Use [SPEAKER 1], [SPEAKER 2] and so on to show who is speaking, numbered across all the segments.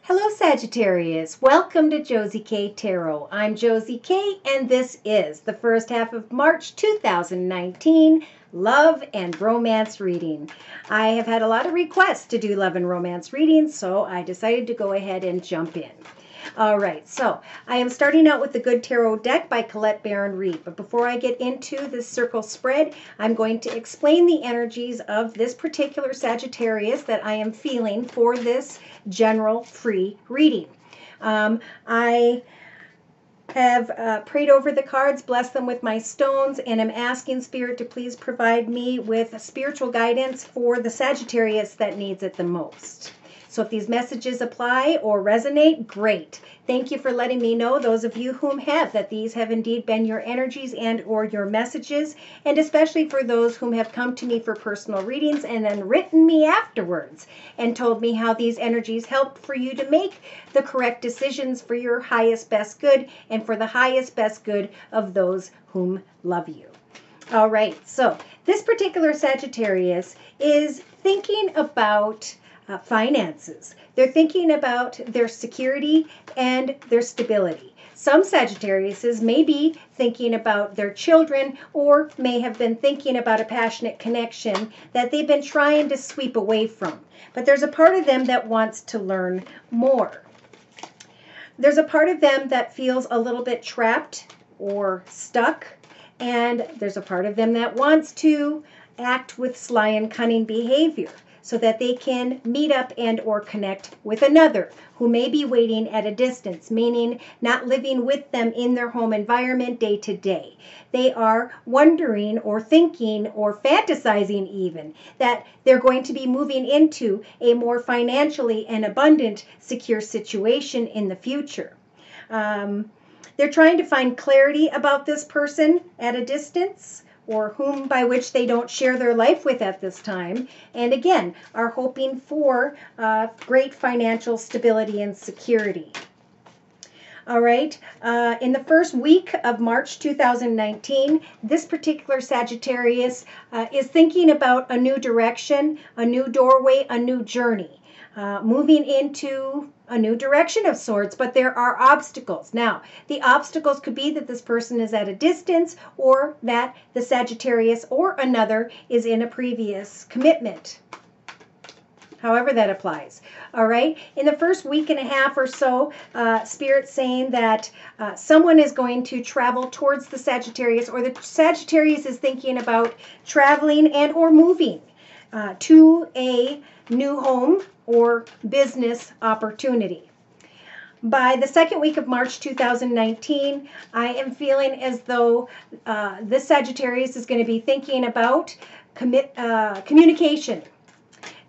[SPEAKER 1] Hello Sagittarius, welcome to Josie K Tarot. I'm Josie K and this is the first half of March 2019 love and romance reading. I have had a lot of requests to do love and romance readings, so I decided to go ahead and jump in. All right, so I am starting out with the Good Tarot deck by Colette Baron Reid. But before I get into this circle spread, I'm going to explain the energies of this particular Sagittarius that I am feeling for this general free reading. I have prayed over the cards, blessed them with my stones, and am asking Spirit to please provide me with spiritual guidance for the Sagittarius that needs it the most. So if these messages apply or resonate, great. Thank you for letting me know, those of you whom have, that these have indeed been your energies and or your messages, and especially for those whom have come to me for personal readings and then written me afterwards and told me how these energies helped for you to make the correct decisions for your highest best good and for the highest best good of those whom love you. All right, so this particular Sagittarius is thinking about finances. They're thinking about their security and their stability. Some Sagittariuses may be thinking about their children or may have been thinking about a passionate connection that they've been trying to sweep away from. But there's a part of them that wants to learn more. There's a part of them that feels a little bit trapped or stuck, and there's a part of them that wants to act with sly and cunning behavior, so that they can meet up and or connect with another who may be waiting at a distance, meaning not living with them in their home environment day to day. They are wondering or thinking or fantasizing even that they're going to be moving into a more financially and abundant, secure situation in the future. They're trying to find clarity about this person at a distance, or whom by which they don't share their life with at this time, and again, are hoping for great financial stability and security. All right, in the first week of March 2019, this particular Sagittarius is thinking about a new direction, a new doorway, a new journey, moving into a new direction of sorts, but there are obstacles. Now, the obstacles could be that this person is at a distance or that the Sagittarius or another is in a previous commitment. However that applies. All right. In the first week and a half or so, Spirit's saying that someone is going to travel towards the Sagittarius, or the Sagittarius is thinking about traveling and or moving to a new home or business opportunity. By the second week of March 2019, I am feeling as though this Sagittarius is going to be thinking about communication,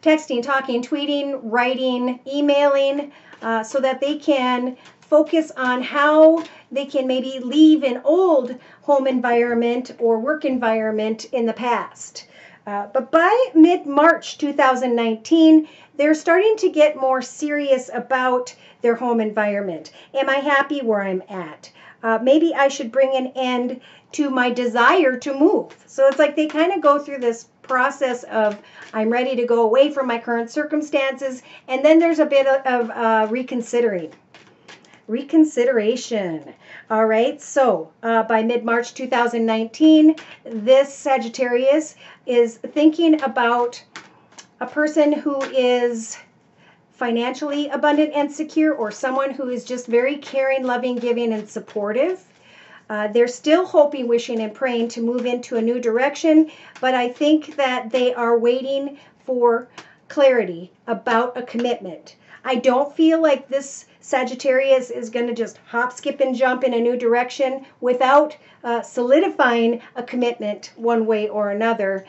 [SPEAKER 1] texting, talking, tweeting, writing, emailing, so that they can focus on how they can maybe leave an old home environment or work environment in the past. But by mid-March 2019, they're starting to get more serious about their home environment. Am I happy where I'm at? Maybe I should bring an end to my desire to move. So it's like they kind of go through this process of, I'm ready to go away from my current circumstances, and then there's a bit of reconsideration. All right, so by mid-March 2019, this Sagittarius is thinking about a person who is financially abundant and secure, or someone who is just very caring, loving, giving, and supportive. They're still hoping, wishing, and praying to move into a new direction, but I think that they are waiting for clarity about a commitment. I don't feel like this Sagittarius is going to just hop, skip, and jump in a new direction without solidifying a commitment one way or another,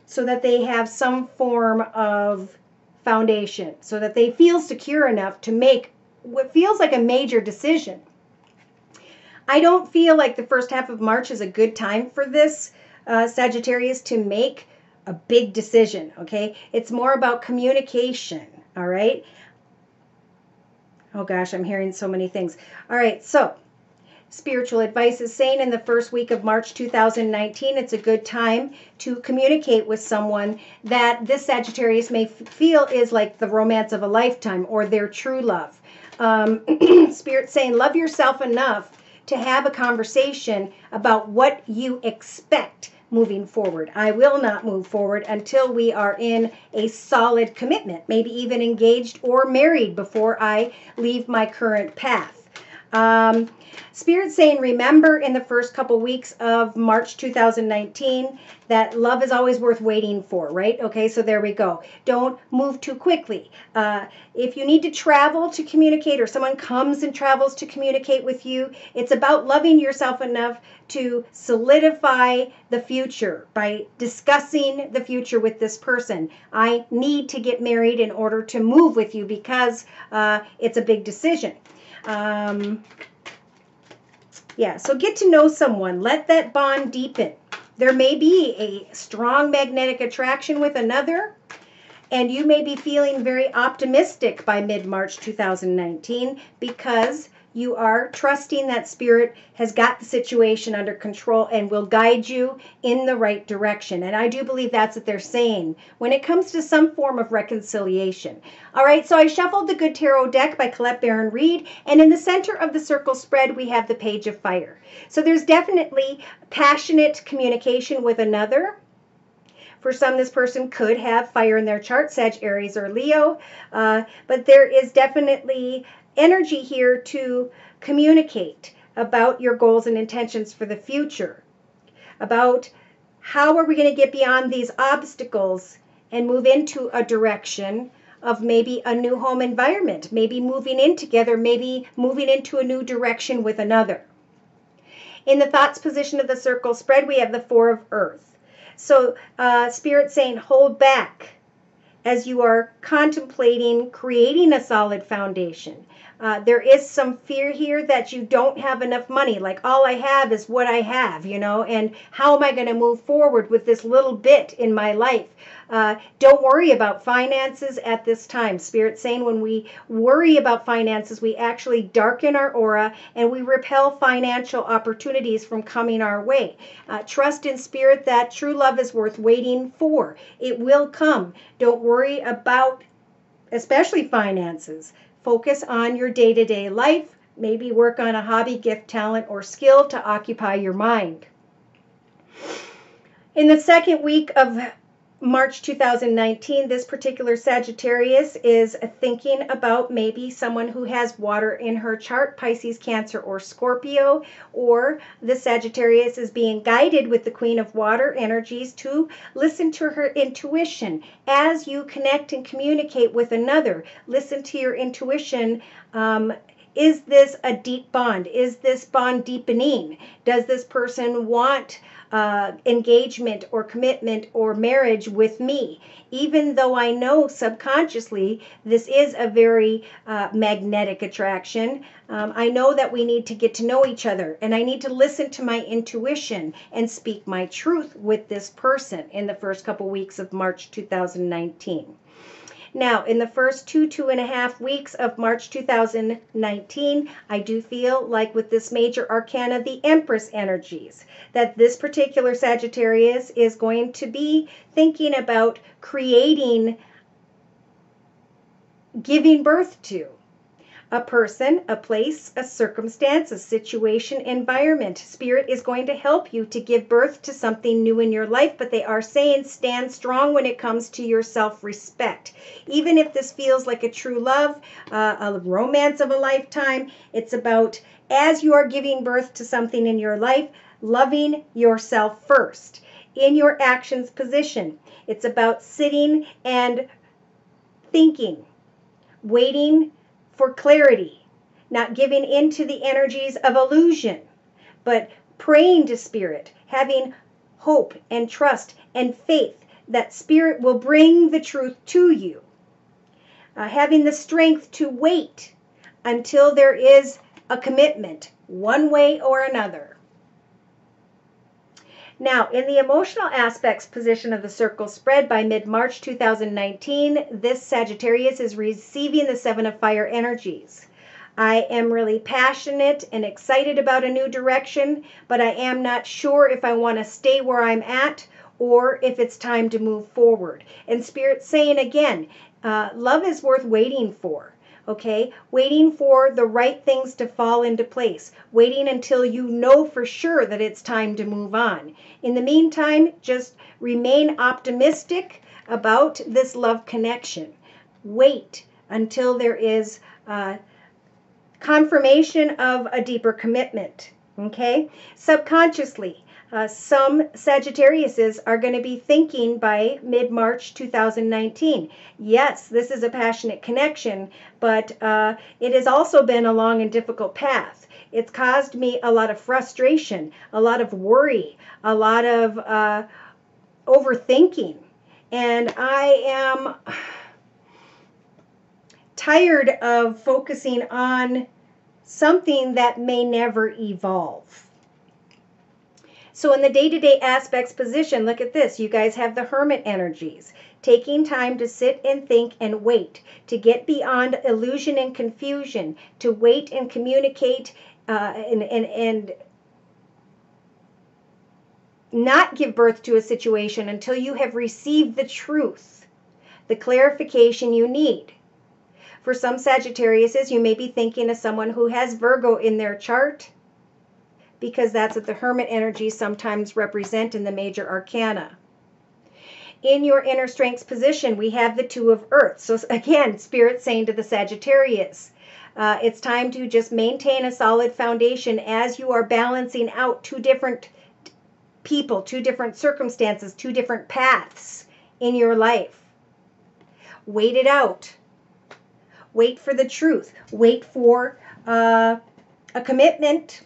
[SPEAKER 1] so that they have some form of foundation, so that they feel secure enough to make what feels like a major decision. I don't feel like the first half of March is a good time for this Sagittarius to make a big decision, okay? It's more about communication, all right? Oh gosh, I'm hearing so many things. All right, so spiritual advice is saying in the first week of March 2019, it's a good time to communicate with someone that this Sagittarius may feel is like the romance of a lifetime or their true love. Spirit saying, love yourself enough to have a conversation about what you expect moving forward. I will not move forward until we are in a solid commitment, maybe even engaged or married before I leave my current path. Spirit saying, remember in the first couple weeks of March 2019 that love is always worth waiting for, right? Okay, so there we go. Don't move too quickly. If you need to travel to communicate, or someone comes and travels to communicate with you, it's about loving yourself enough to solidify the future by discussing the future with this person. I need to get married in order to move with you because it's a big decision. Yeah, so get to know someone. Let that bond deepen. There may be a strong magnetic attraction with another, and you may be feeling very optimistic by mid-March 2019 because you are trusting that Spirit has got the situation under control and will guide you in the right direction. And I do believe that's what they're saying when it comes to some form of reconciliation. All right, so I shuffled the Good Tarot deck by Colette Baron Reed, and in the center of the circle spread, we have the Page of Fire. So there's definitely passionate communication with another. For some, this person could have fire in their chart, Sag, Aries, or Leo, but there is definitely energy here to communicate about your goals and intentions for the future, about how are we going to get beyond these obstacles and move into a direction of maybe a new home environment, maybe moving in together, maybe moving into a new direction with another. In the thoughts position of the circle spread, we have the Four of Earth. So Spirit saying, hold back as you are contemplating creating a solid foundation. There is some fear here that you don't have enough money, like all I have is what I have, you know, and how am I going to move forward with this little bit in my life? Don't worry about finances at this time. Spirit saying when we worry about finances, we actually darken our aura and we repel financial opportunities from coming our way. Trust in Spirit that true love is worth waiting for. It will come. Don't worry about, especially finances. Focus on your day-to-day life. Maybe work on a hobby, gift, talent, or skill to occupy your mind. In the second week of March 2019, this particular Sagittarius is thinking about maybe someone who has water in her chart, Pisces, Cancer, or Scorpio, or the Sagittarius is being guided with the Queen of Water energies to listen to her intuition as you connect and communicate with another. Listen to your intuition. Is this a deep bond? Is this bond deepening? Does this person want engagement or commitment or marriage with me? Even though I know subconsciously this is a very magnetic attraction, I know that we need to get to know each other, and I need to listen to my intuition and speak my truth with this person in the first couple weeks of March 2019. Now, in the first 2.5 weeks of March 2019, I do feel like with this major arcana, the Empress energies, that this particular Sagittarius is going to be thinking about creating, giving birth to a person, a place, a circumstance, a situation, environment. Spirit is going to help you to give birth to something new in your life, but they are saying stand strong when it comes to your self-respect. Even if this feels like a true love, a romance of a lifetime, it's about, as you are giving birth to something in your life, loving yourself first. In your actions position, it's about sitting and thinking, waiting for clarity, not giving in to the energies of illusion, but praying to Spirit, having hope and trust and faith that Spirit will bring the truth to you, having the strength to wait until there is a commitment, one way or another. Now, in the emotional aspects position of the circle spread by mid-March 2019, this Sagittarius is receiving the Seven of Fire energies. I am really passionate and excited about a new direction, but I am not sure if I want to stay where I'm at or if it's time to move forward. And Spirit's saying again, love is worth waiting for. Okay, waiting for the right things to fall into place, waiting until you know for sure that it's time to move on. In the meantime, just remain optimistic about this love connection. Wait until there is confirmation of a deeper commitment. Okay, subconsciously, some Sagittariuses are going to be thinking by mid-March 2019, yes, this is a passionate connection, but it has also been a long and difficult path. It's caused me a lot of frustration, a lot of worry, a lot of overthinking, and I am tired of focusing on something that may never evolve. So in the day-to-day aspects position, look at this. You guys have the Hermit energies. Taking time to sit and think and wait, to get beyond illusion and confusion, to wait and communicate and not give birth to a situation until you have received the truth, the clarification you need. For some Sagittariuses, you may be thinking of someone who has Virgo in their chart, because that's what the Hermit energies sometimes represent in the major arcana. In your inner strengths position, we have the Two of Earth. So again, Spirit saying to the Sagittarius, it's time to just maintain a solid foundation as you are balancing out two different people, two different circumstances, two different paths in your life. Wait it out. Wait for the truth. Wait for a commitment.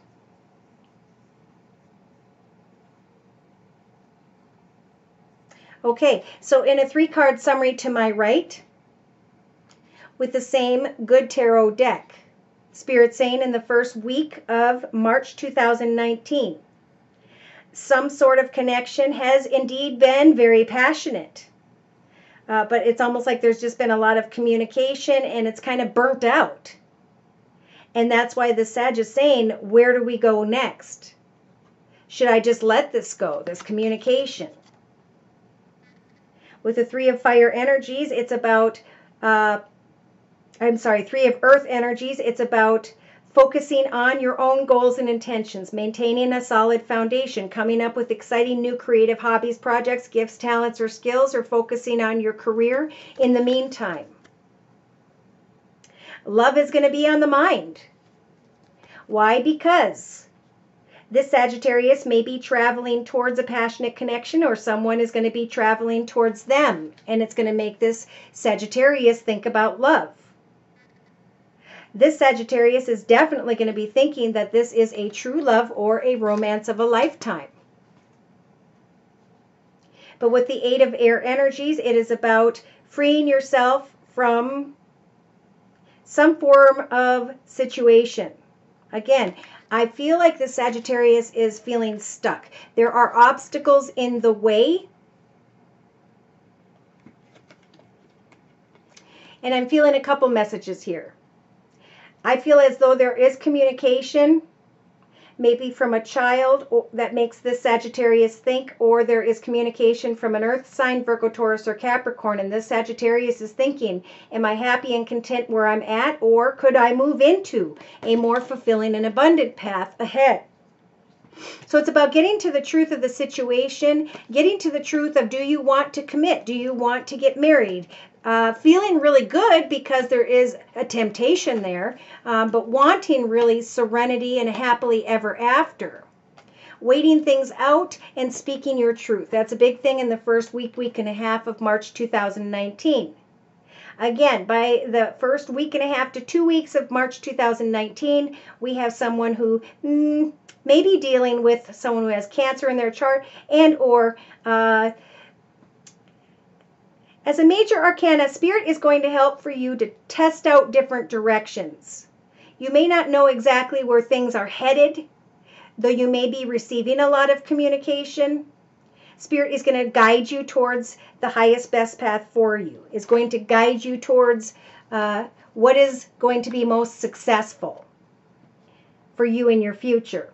[SPEAKER 1] Okay, so in a 3-card summary to my right, with the same good tarot deck, Spirit saying in the first week of March 2019, some sort of connection has indeed been very passionate. But it's almost like there's just been a lot of communication and it's kind of burnt out. And that's why the Sag is saying, where do we go next? Should I just let this go, this communication? With the Three of Fire energies, it's about, Three of Earth energies, it's about focusing on your own goals and intentions, maintaining a solid foundation, coming up with exciting new creative hobbies, projects, gifts, talents, or skills, or focusing on your career in the meantime. Love is going to be on the mind. Why? Because this Sagittarius may be traveling towards a passionate connection, or someone is going to be traveling towards them, and it's going to make this Sagittarius think about love. This Sagittarius is definitely going to be thinking that this is a true love or a romance of a lifetime. But with the Eight of Air energies, it is about freeing yourself from some form of situation. Again, I feel like the Sagittarius is feeling stuck. There are obstacles in the way. And I'm feeling a couple messages here. I feel as though there is communication, maybe from a child that makes this Sagittarius think, or there is communication from an earth sign, Virgo, Taurus, or Capricorn, and this Sagittarius is thinking, am I happy and content where I'm at, or could I move into a more fulfilling and abundant path ahead? So it's about getting to the truth of the situation, getting to the truth of, do you want to commit? Do you want to get married? Feeling really good because there is a temptation there, but wanting really serenity and happily ever after. Waiting things out and speaking your truth. That's a big thing in the first week and a half of March 2019. Again, by the first week and a half to 2 weeks of March 2019, we have someone who may be dealing with someone who has Cancer in their chart, and or as a major arcana, Spirit is going to help for you to test out different directions. You may not know exactly where things are headed, though you may be receiving a lot of communication. Spirit is going to guide you towards the highest, best path for you. It's going to guide you towards what is going to be most successful for you in your future.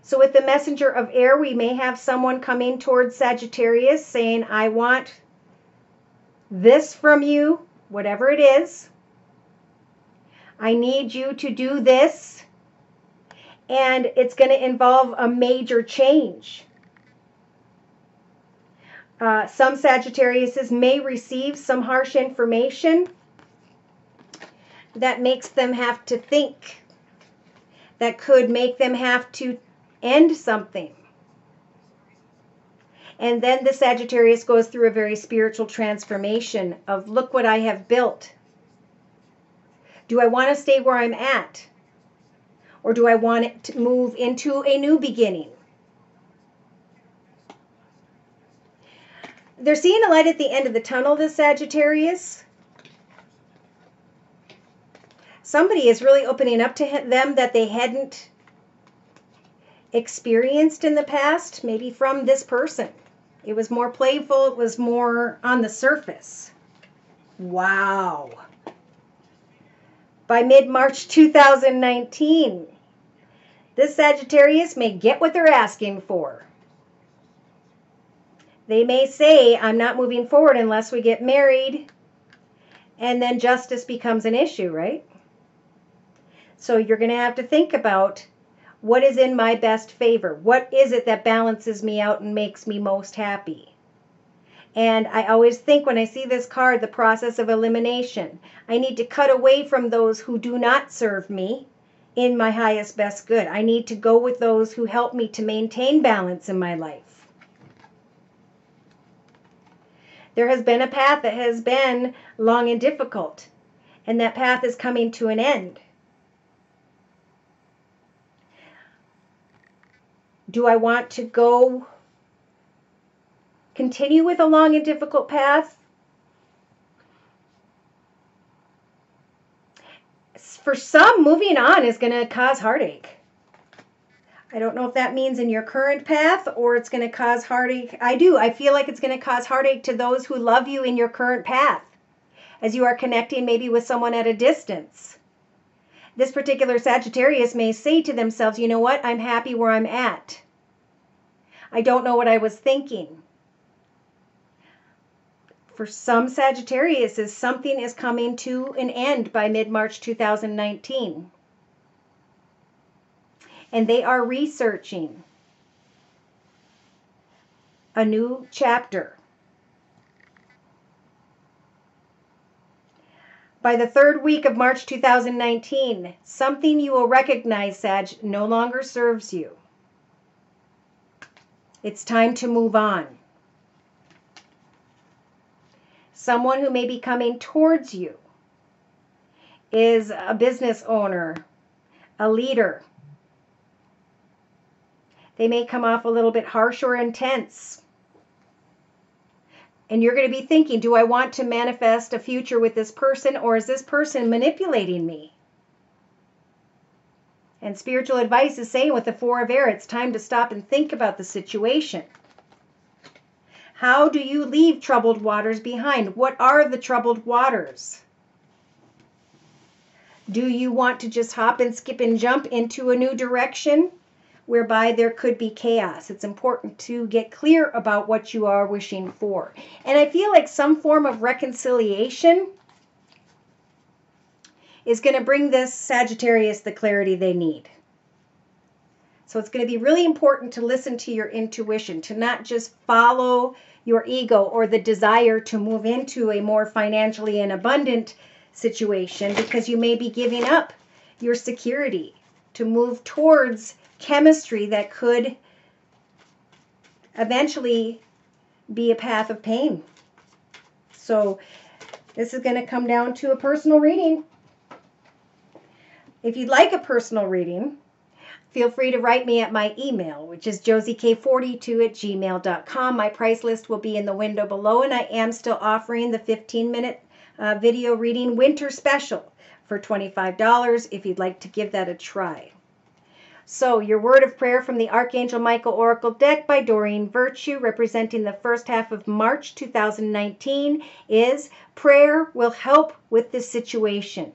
[SPEAKER 1] So with the messenger of air, we may have someone coming towards Sagittarius saying, I want this from you, whatever it is. I need you to do this. And it's going to involve a major change. Some Sagittariuses may receive some harsh information that makes them have to think, that could make them have to end something. And then the Sagittarius goes through a very spiritual transformation of, look what I have built. Do I want to stay where I'm at? Or do I want it to move into a new beginning? They're seeing a light at the end of the tunnel, this Sagittarius. Somebody is really opening up to them that they hadn't experienced in the past, maybe from this person. It was more playful, it was more on the surface. Wow. By mid-March 2019, this Sagittarius may get what they're asking for. They may say, I'm not moving forward unless we get married, and then justice becomes an issue, right? So you're going to have to think about, what is in my best favor? What is it that balances me out and makes me most happy? And I always think when I see this card, the process of elimination. I need to cut away from those who do not serve me in my highest best good. I need to go with those who help me to maintain balance in my life. There has been a path that has been long and difficult, and that path is coming to an end. Do I want to continue with a long and difficult path? For some, moving on is going to cause heartache. I don't know if that means in your current path or it's going to cause heartache. I feel like it's going to cause heartache to those who love you in your current path, as you are connecting maybe with someone at a distance. This particular Sagittarius may say to themselves, you know what, I'm happy where I'm at. I don't know what I was thinking. For some Sagittariuses, something is coming to an end by mid-March 2019. And they are researching a new chapter. By the third week of March 2019, something you will recognize, Sag, no longer serves you. It's time to move on. Someone who may be coming towards you is a business owner, a leader. They may come off a little bit harsh or intense. And you're going to be thinking, do I want to manifest a future with this person, or is this person manipulating me? And spiritual advice is saying with the Four of Air, it's time to stop and think about the situation. How do you leave troubled waters behind? What are the troubled waters? Do you want to just hop and skip and jump into a new direction whereby there could be chaos? It's important to get clear about what you are wishing for. And I feel like some form of reconciliation is going to bring this Sagittarius the clarity they need. So it's going to be really important to listen to your intuition, to not just follow your ego or the desire to move into a more financially and abundant situation, because you may be giving up your security to move towards chemistry that could eventually be a path of pain. So this is going to come down to a personal reading. If you'd like a personal reading, feel free to write me at my email, which is josiek42@gmail.com. My price list will be in the window below, and I am still offering the 15-minute video reading winter special for $25 if you'd like to give that a try. So, your word of prayer from the Archangel Michael Oracle deck by Doreen Virtue, representing the first half of March 2019, is prayer will help with this situation.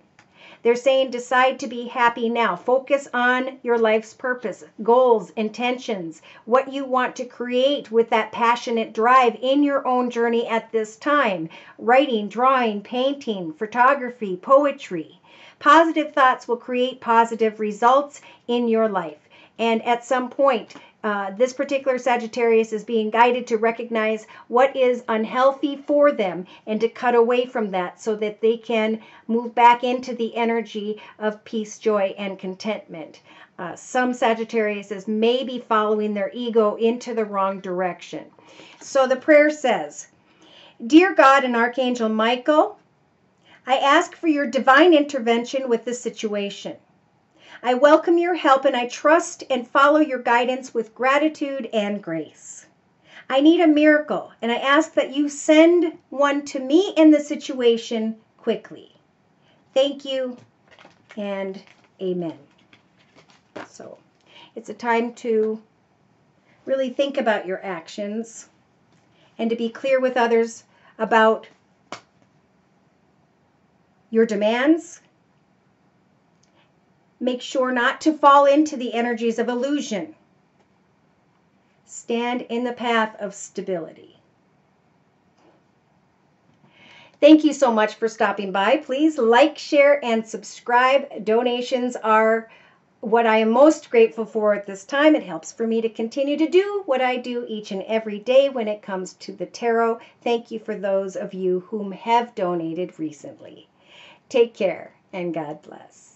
[SPEAKER 1] They're saying decide to be happy now. Focus on your life's purpose, goals, intentions, what you want to create with that passionate drive in your own journey at this time. Writing, drawing, painting, photography, poetry. Positive thoughts will create positive results in your life. And at some point, this particular Sagittarius is being guided to recognize what is unhealthy for them and to cut away from that so that they can move back into the energy of peace, joy, and contentment. Some Sagittariuses may be following their ego into the wrong direction. So the prayer says, Dear God and Archangel Michael, I ask for your divine intervention with this situation. I welcome your help and I trust and follow your guidance with gratitude and grace. I need a miracle and I ask that you send one to me in the situation quickly. Thank you and amen. So it's a time to really think about your actions and to be clear with others about your demands. Make sure not to fall into the energies of illusion. Stand in the path of stability. Thank you so much for stopping by. Please like, share, and subscribe. Donations are what I am most grateful for at this time. It helps for me to continue to do what I do each and every day when it comes to the tarot. Thank you for those of you whom have donated recently. Take care and God bless.